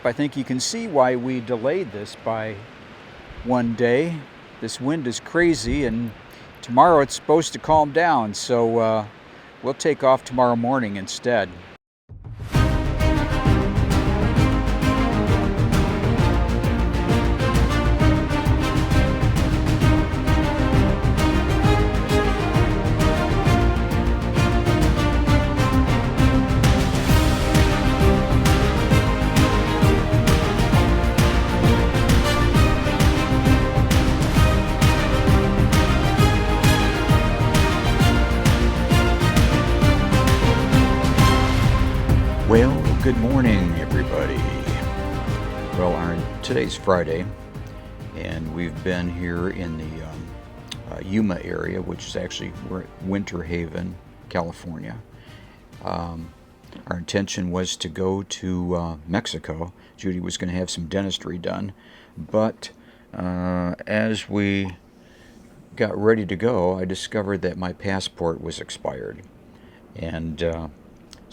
up. I think you can see why we delayed this by one day. This wind is crazy, and tomorrow it's supposed to calm down, so we'll take off tomorrow morning instead. Well, good morning, everybody. Well, today's Friday, and we've been here in the Yuma area, which is actually we're at Winter Haven, California. Our intention was to go to Mexico. Judy was going to have some dentistry done, but as we got ready to go, I discovered that my passport was expired, and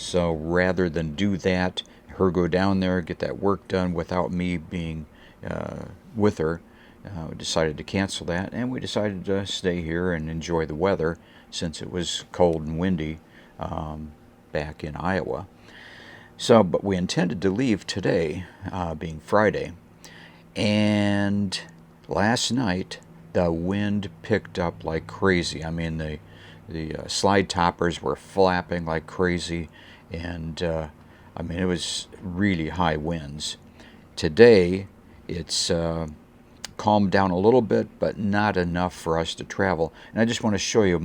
so rather than do that, her go down there, get that work done without me being with her, we decided to cancel that, and we decided to stay here and enjoy the weather since it was cold and windy back in Iowa. So, but we intended to leave today, being Friday, and last night the wind picked up like crazy. I mean, the slide toppers were flapping like crazy, and I mean, it was really high winds. Today it's calmed down a little bit, but not enough for us to travel. And I just want to show you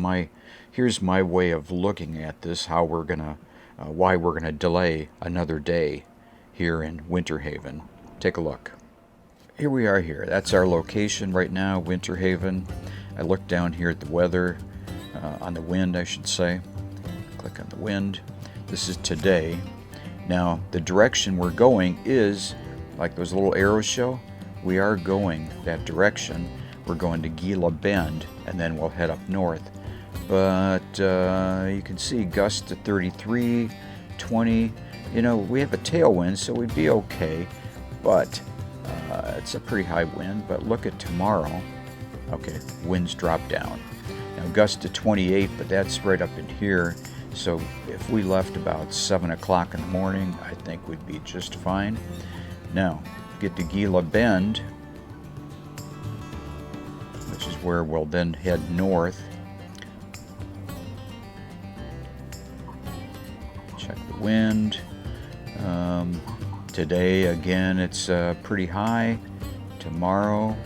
here's my way of looking at this, how we're gonna why we're gonna delay another day here in Winter Haven. Take a look. Here we are here. That's our location right now, Winter Haven. I look down here at the weather, on the wind, I should say. Click on the wind. This is today. Now, the direction we're going is, like those little arrows show, we are going that direction. We're going to Gila Bend, and then we'll head up north. But you can see gusts to 33, 20. You know, we have a tailwind, so we'd be okay. But it's a pretty high wind. But look at tomorrow. Okay, winds drop down. Now, gusts to 28, but that's right up in here. So if we left about 7 o'clock in the morning, I think we'd be just fine. Now, get to Gila Bend, which is where we'll then head north. Check the wind. Today, again, it's pretty high. Tomorrow,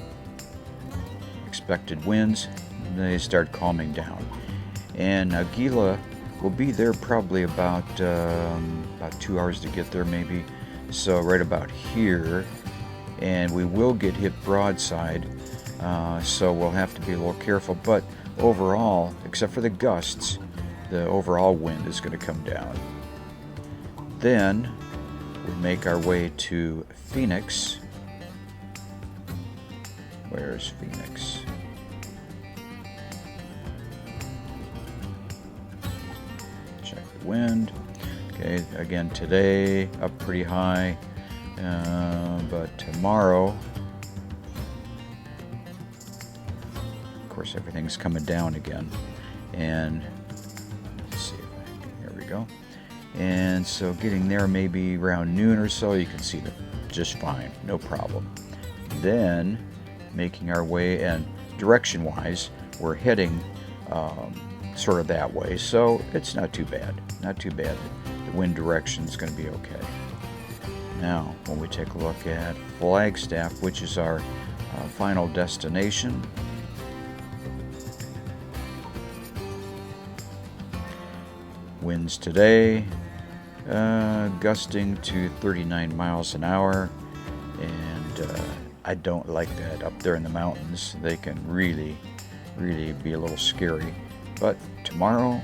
expected winds, they start calming down. And Gila will be there probably about 2 hours to get there, maybe. So right about here, and we will get hit broadside. So we'll have to be a little careful. But overall, except for the gusts, the overall wind is going to come down. Then we make our way to Phoenix. Where's Phoenix? Wind. Okay, again today up pretty high, but tomorrow, of course, everything's coming down again. And let's see, there we go. And so getting there maybe around noon or so, you can see them just fine, no problem. Then making our way, and direction-wise, we're heading sort of that way, so it's not too bad. Not too bad. The wind direction is going to be okay. Now, when we take a look at Flagstaff, which is our final destination, winds today gusting to 39 miles an hour, and I don't like that up there in the mountains. They can really be a little scary. But tomorrow,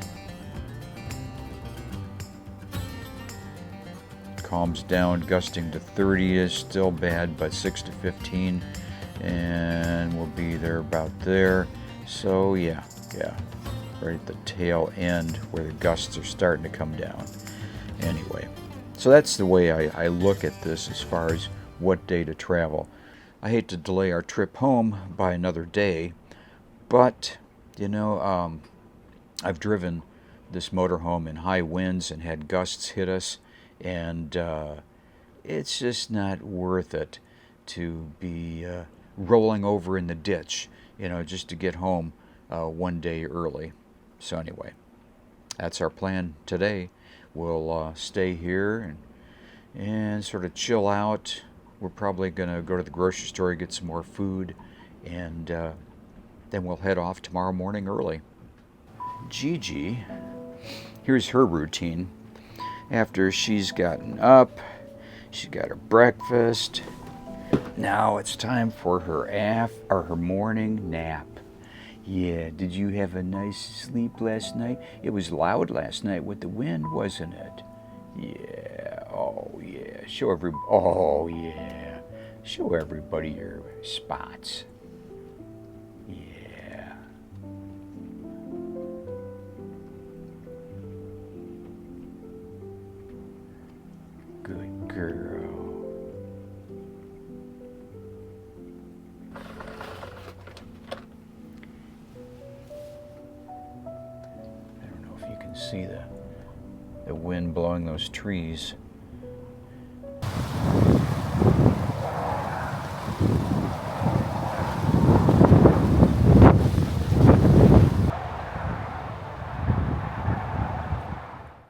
calms down. Gusting to 30 is still bad, but 6 to 15, and we'll be there about there. So yeah, right at the tail end where the gusts are starting to come down. Anyway, So that's the way I look at this as far as what day to travel. I hate to delay our trip home by another day, but you know, I've driven this motorhome in high winds and had gusts hit us, and it's just not worth it to be rolling over in the ditch, you know, just to get home one day early. So anyway, that's our plan today. We'll stay here and sort of chill out. We're probably going to go to the grocery store, get some more food, and then we'll head off tomorrow morning early. Gigi, here's her routine. After she's gotten up, she's got her breakfast. Now it's time for her morning nap. Yeah, did you have a nice sleep last night? It was loud last night with the wind, wasn't it? Yeah, oh yeah. Oh yeah. Show everybody your spots. Yeah. Good girl. See the wind blowing those trees.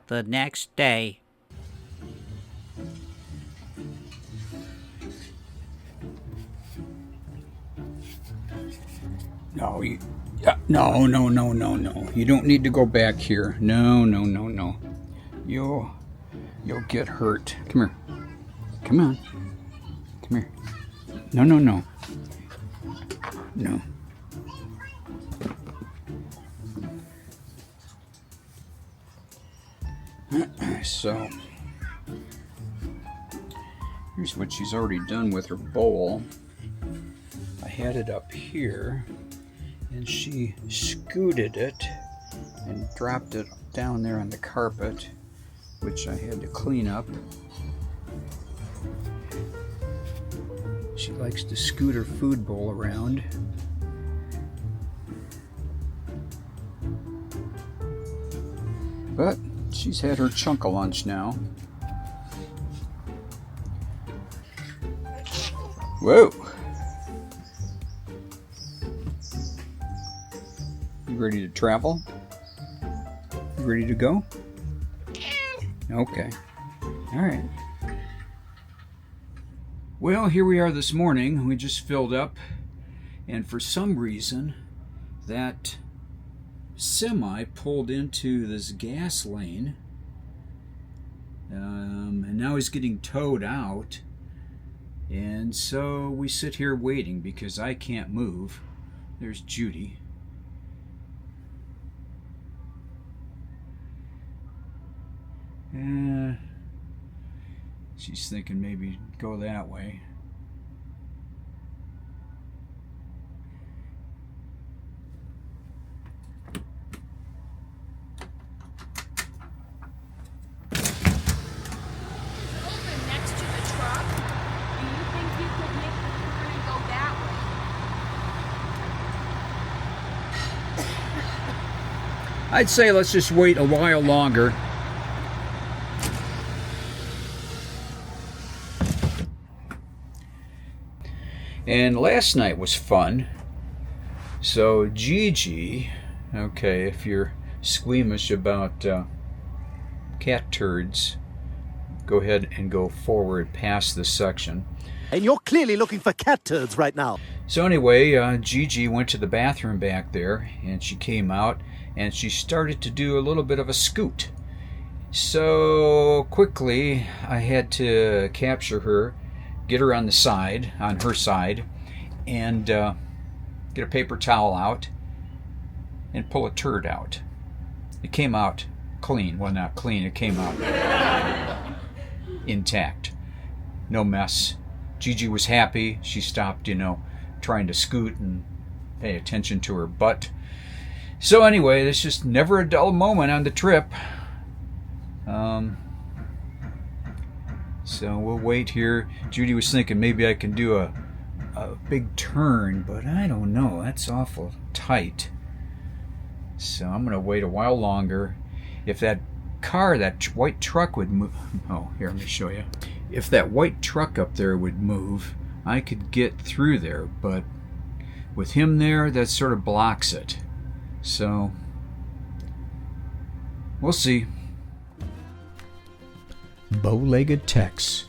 The next day. No, no. You don't need to go back here. No. You'll get hurt. Come here. Come on. Come here. No. No. So, here's what she's already done with her bowl. I had it up here, and she scooted it and dropped it down there on the carpet, which I had to clean up. She likes to scoot her food bowl around. But she's had her chunk of lunch now. Whoa! You ready to travel? You ready to go? Okay. All right. Well, here we are this morning. We just filled up, and for some reason, that semi pulled into this gas lane, and now he's getting towed out. And so we sit here waiting because I can't move. There's Judy. She's thinking maybe go that way. Next to the truck, do you think you could make the turn and go that way? I'd say let's just wait a while longer. And last night was fun. So Gigi, okay, if you're squeamish about cat turds, go ahead and go forward past this section. And you're clearly looking for cat turds right now. So anyway, Gigi went to the bathroom back there, and she came out, and she started to do a little bit of a scoot. So quickly, I had to capture her, get her on the side, on her side, and get a paper towel out and pull a turd out. It came out clean. Well, not clean, it came out intact. No mess. Gigi was happy. She stopped, trying to scoot and pay attention to her butt. So anyway, there's just never a dull moment on the trip. So we'll wait here. Judy was thinking maybe I can do a big turn, but I don't know. That's awful tight. So I'm going to wait a while longer. If that car, that white truck would move. Oh, here, let me show you. If that white truck up there would move, I could get through there, but with him there, that sort of blocks it. So we'll see. Bowlegged Tex,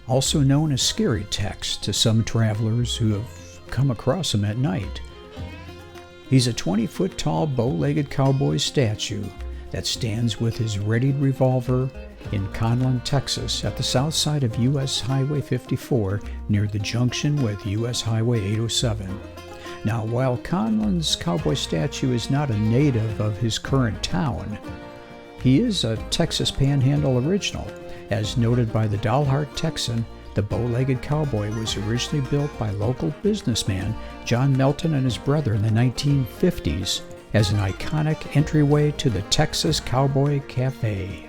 also known as Scary Tex to some travelers who have come across him at night. He's a 20-foot tall bow-legged cowboy statue that stands with his readied revolver in Conlen, Texas, at the south side of U.S. Highway 54 near the junction with U.S. Highway 807. Now, while Conlen's cowboy statue is not a native of his current town, he is a Texas Panhandle original. As noted by the Dalhart Texan, the bow-legged cowboy was originally built by local businessman John Melton and his brother in the 1950s as an iconic entryway to the Texas Cowboy Cafe.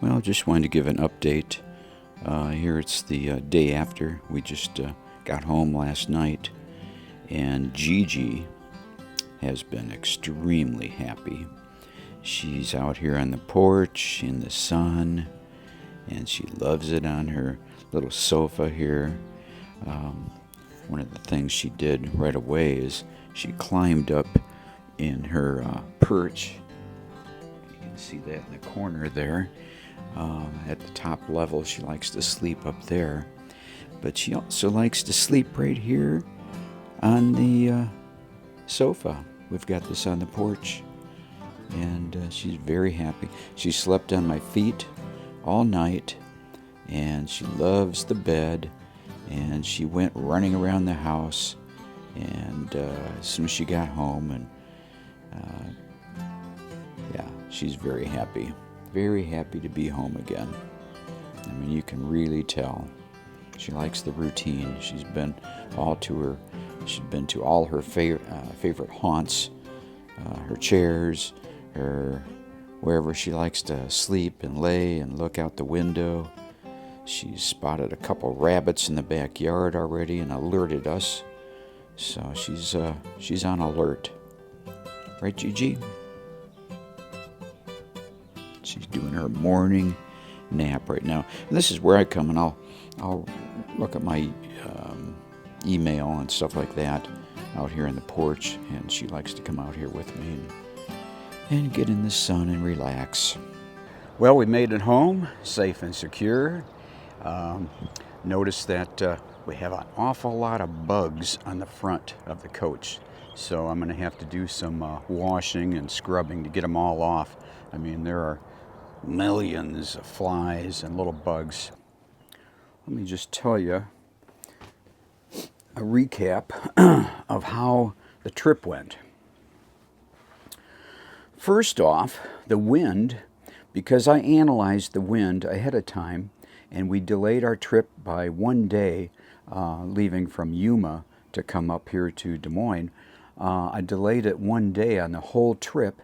Well, just wanted to give an update. Here it's the day after. We just got home last night, and Gigi has been extremely happy. She's out here on the porch in the sun, and she loves it on her little sofa here. One of the things she did right away is she climbed up in her perch. You can see that in the corner there. At the top level, she likes to sleep up there, but she also likes to sleep right here on the sofa. We've got this on the porch, and she's very happy. She slept on my feet all night, and she loves the bed, and she went running around the house, and as soon as she got home, and yeah, she's very happy. Very happy to be home again. I mean, you can really tell. She likes the routine. She's been to all her favorite haunts, her chairs, wherever she likes to sleep and lay and look out the window. She's spotted a couple rabbits in the backyard already and alerted us. So she's on alert. Right, Gigi? She's doing her morning nap right now. And this is where I come and I'll look at my email and stuff like that out here on the porch, and she likes to come out here with me and get in the sun and relax. Well, we made it home, safe and secure. Notice that we have an awful lot of bugs on the front of the coach. So I'm going to have to do some washing and scrubbing to get them all off. I mean, there are millions of flies and little bugs. Let me just tell you a recap of how the trip went. First off, the wind, because I analyzed the wind ahead of time, and we delayed our trip by 1 day, leaving from Yuma to come up here to Des Moines. I delayed it 1 day on the whole trip.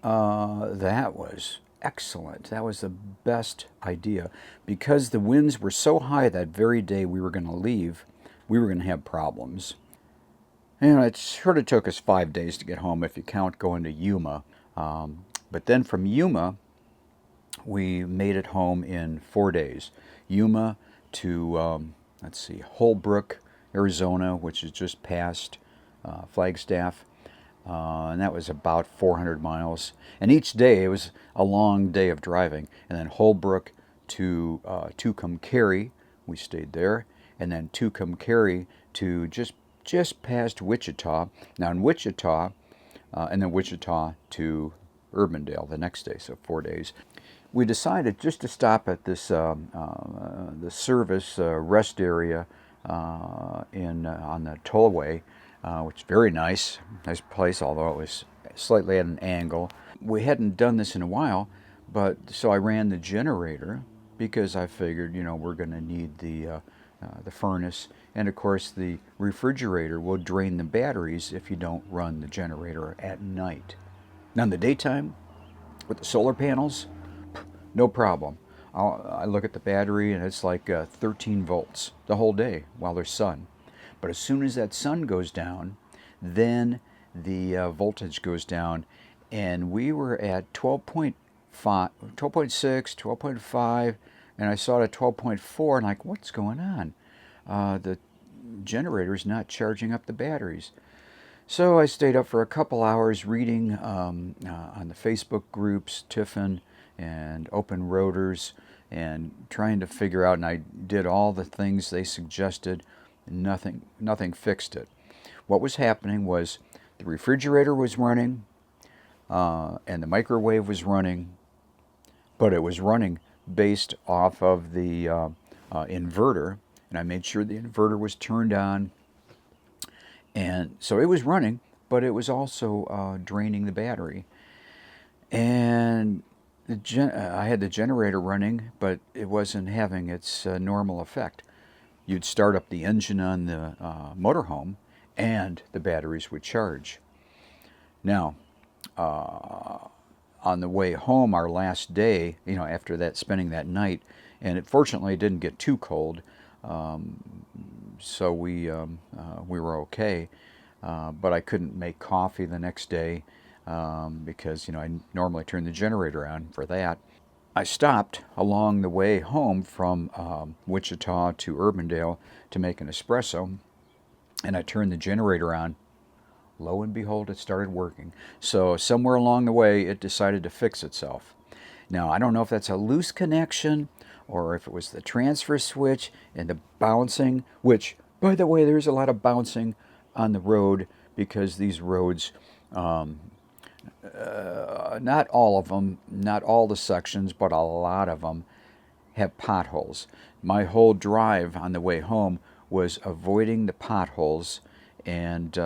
That was excellent. That was the best idea, because the winds were so high that very day we were going to leave, we were going to have problems. And it sort of took us 5 days to get home if you count going to Yuma. But then from Yuma, we made it home in 4 days. Yuma to, Holbrook, Arizona, which is just past Flagstaff. And that was about 400 miles. And each day, it was a long day of driving. And then Holbrook to Tucumcari, we stayed there. And then Tucumcari to just past Wichita. Now in Wichita, and then Wichita to Urbandale the next day, so 4 days. We decided just to stop at this the service rest area on the tollway, which is very nice place, although it was slightly at an angle. We hadn't done this in a while, but so I ran the generator because I figured, we're going to need the furnace, and of course the refrigerator will drain the batteries if you don't run the generator at night. Now in the daytime, with the solar panels, no problem. I look at the battery and it's like 13 volts the whole day while there's sun. But as soon as that sun goes down, then the voltage goes down, and we were at 12.5, 12.6, 12.5, and I saw it at 12.4, and like, what's going on? The generator's not charging up the batteries. So I stayed up for a couple hours reading on the Facebook groups, Tiffin and Open Roaders, and trying to figure out, and I did all the things they suggested. Nothing fixed it. What was happening was the refrigerator was running and the microwave was running, but it was running based off of the inverter, and I made sure the inverter was turned on, and so it was running, but it was also draining the battery. And I had the generator running, but it wasn't having its normal effect. You'd start up the engine on the motorhome, and the batteries would charge. Now, on the way home, our last day, after that, spending that night, and fortunately it didn't get too cold, so we were okay. But I couldn't make coffee the next day because I normally turn the generator on for that. I stopped along the way home from Wichita to Urbandale to make an espresso, and I turned the generator on. Lo and behold, it started working. So somewhere along the way, it decided to fix itself. Now, I don't know if that's a loose connection or if it was the transfer switch and the bouncing, which, by the way, there's a lot of bouncing on the road because these roads, not all of them, not all the sections, but a lot of them have potholes. My whole drive on the way home was avoiding the potholes, and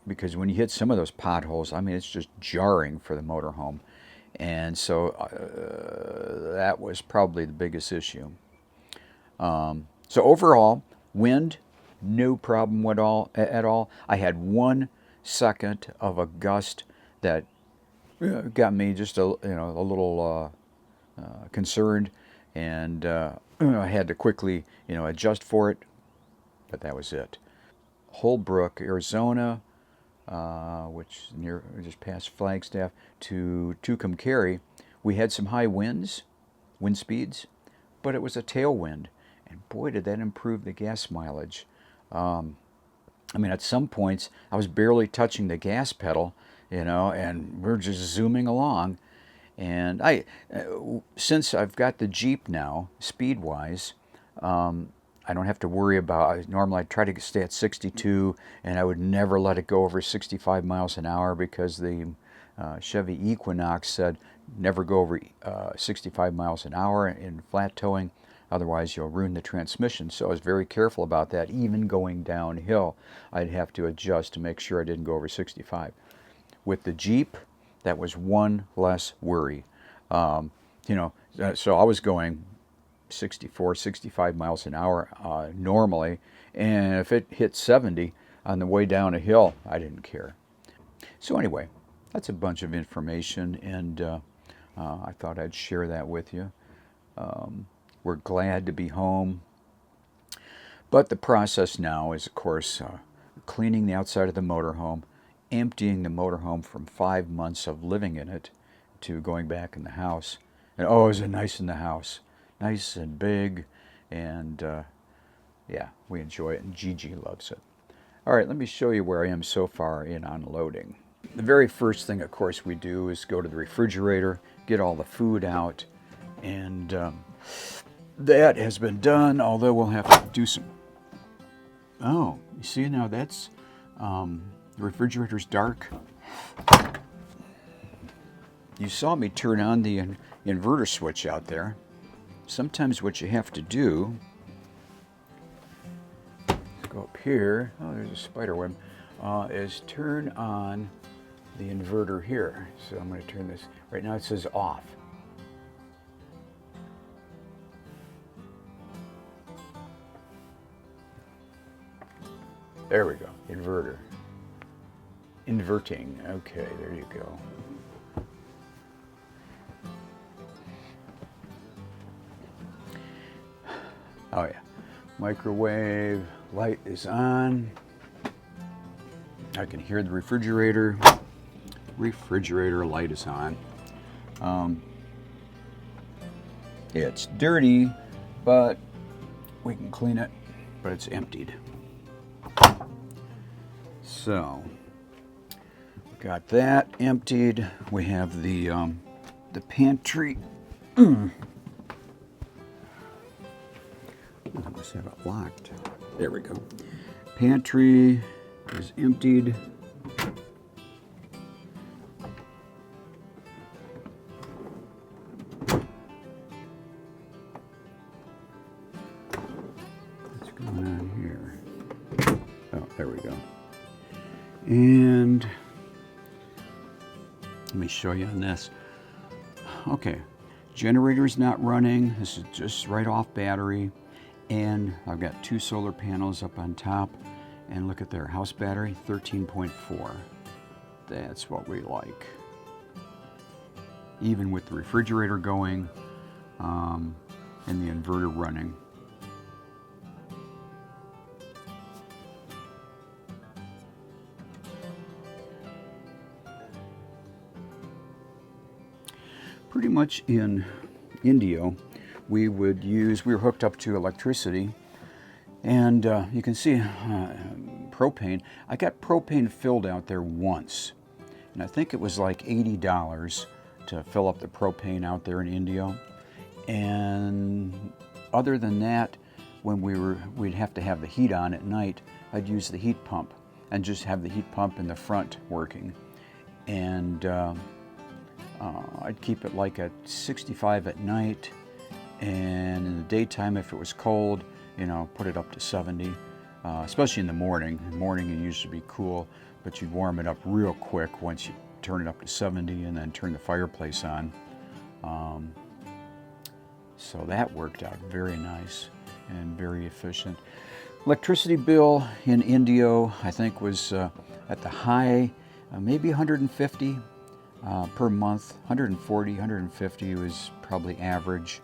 because when you hit some of those potholes, it's just jarring for the motorhome. And so that was probably the biggest issue. So overall, wind, no problem at all. I had 1 second of a gust that got me just a little concerned, and I had to quickly adjust for it, but that was it. Holbrook, Arizona, which is near just past Flagstaff, to Tucumcari, we had some high wind speeds, but it was a tailwind, and boy, did that improve the gas mileage. At some points I was barely touching the gas pedal, and we're just zooming along. And since I've got the Jeep now, speed-wise, I don't have to worry about. Normally I try to stay at 62, and I would never let it go over 65 miles an hour because the Chevy Equinox said never go over 65 miles an hour in flat towing, otherwise you'll ruin the transmission. So I was very careful about that. Even going downhill, I'd have to adjust to make sure I didn't go over 65. With the Jeep, that was one less worry. So I was going 64, 65 miles an hour normally, and if it hit 70 on the way down a hill, I didn't care. So anyway, that's a bunch of information, and I thought I'd share that with you. We're glad to be home, but the process now is, of course, cleaning the outside of the motorhome, emptying the motorhome from 5 months of living in it to going back in the house. And is it nice in the house? Nice and big, and yeah, we enjoy it, and Gigi loves it. All right, let me show you where I am so far in unloading. The very first thing, of course, we do is go to the refrigerator, get all the food out, and that has been done, although we'll have to do some... Oh, you see now, that's The refrigerator's dark. You saw me turn on the inverter switch out there. Sometimes what you have to do, let's go up here, oh there's a spider web, is turn on the inverter here. So I'm going to turn this, right now it says off. There we go, inverter. Inverting, okay, there you go. Oh yeah, microwave light is on. I can hear the refrigerator. Refrigerator light is on. It's dirty, but we can clean it, but it's emptied. So, got that emptied. We have the pantry. I must have it locked. There we go. Pantry is emptied. What's going on here? Oh, there we go. And let me show you on this. Okay, generator's not running. This is just right off battery. And I've got 2 solar panels up on top. And look at their house battery, 13.4. That's what we like. Even with the refrigerator going and the inverter running. Pretty much in Indio, we were hooked up to electricity, and you can see propane. I got propane filled out there once, and I think it was like $80 to fill up the propane out there in Indio. And other than that, when we'd have to have the heat on at night, I'd use the heat pump and just have the heat pump in the front working. And I'd keep it like at 65 at night, and in the daytime, if it was cold, you know, put it up to 70, especially in the morning. In the morning it used to be cool, but you'd warm it up real quick once you turn it up to 70 and then turn the fireplace on. So that worked out very nice and very efficient. Electricity bill in Indio, I think, was at the high, maybe 150 per month. 140, 150 was probably average,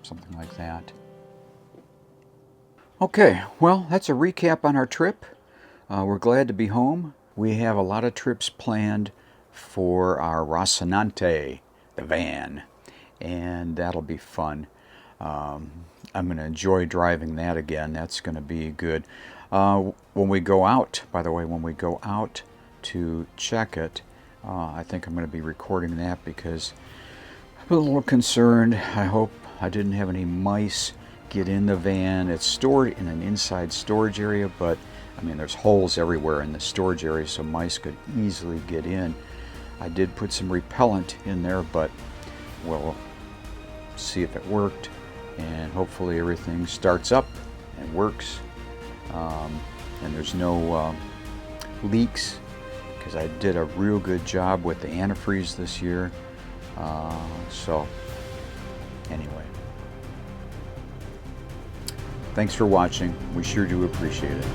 something like that. Okay, well, that's a recap on our trip. We're glad to be home. We have a lot of trips planned for our Rocinante, the van, and that'll be fun. I'm going to enjoy driving that again. That's going to be good. When we go out, by the way, when we go out to check it, I think I'm going to be recording that because I'm a little concerned. I hope I didn't have any mice get in the van. It's stored in an inside storage area, but I mean there's holes everywhere in the storage area, so mice could easily get in. I did put some repellent in there, but we'll see if it worked, and hopefully everything starts up and works, and there's no leaks, because I did a real good job with the antifreeze this year. So anyway, thanks for watching. We sure do appreciate it.